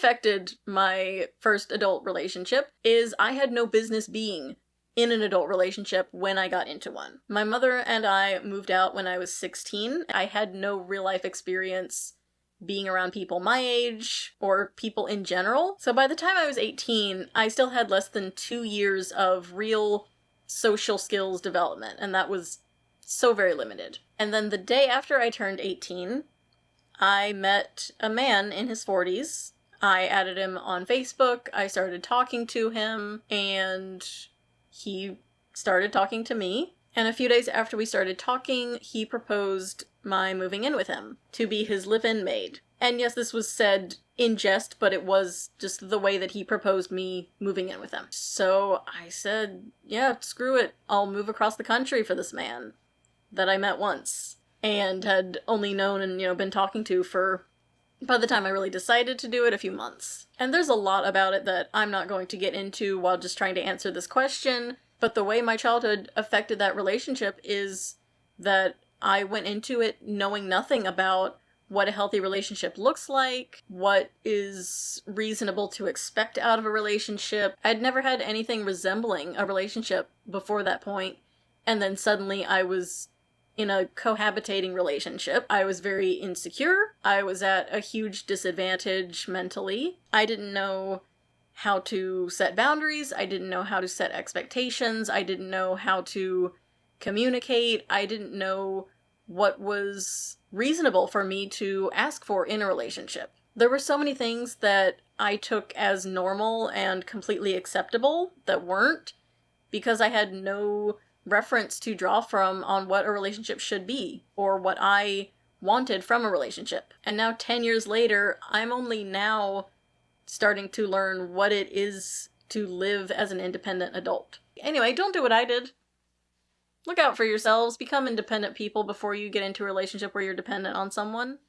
affected my first adult relationship is I had no business being in an adult relationship when I got into one. My mother and I moved out when I was 16. I had no real life experience being around people my age or people in general. So by the time I was 18, I still had less than 2 years of real social skills development, and that was so very limited. And then the day after I turned 18, I met a man in his 40s. I added him on Facebook, I started talking to him, and he started talking to me. And a few days after we started talking, he proposed my moving in with him to be his live-in maid. And yes, this was said in jest, but it was just the way that he proposed me moving in with him. So I said, yeah, screw it. I'll move across the country for this man that I met once and had only known and, been talking to for, by the time I really decided to do it, a few months. And there's a lot about it that I'm not going to get into while just trying to answer this question, but the way my childhood affected that relationship is that I went into it knowing nothing about what a healthy relationship looks like, what is reasonable to expect out of a relationship. I'd never had anything resembling a relationship before that point, and then suddenly I was in a cohabitating relationship. I was very insecure. I was at a huge disadvantage mentally. I didn't know how to set boundaries. I didn't know how to set expectations. I didn't know how to communicate. I didn't know what was reasonable for me to ask for in a relationship. There were so many things that I took as normal and completely acceptable that weren't, because I had no reference to draw from on what a relationship should be or what I wanted from a relationship. And now 10 years later, I'm only now starting to learn what it is to live as an independent adult. Anyway, don't do what I did. Look out for yourselves. Become independent people before you get into a relationship where you're dependent on someone.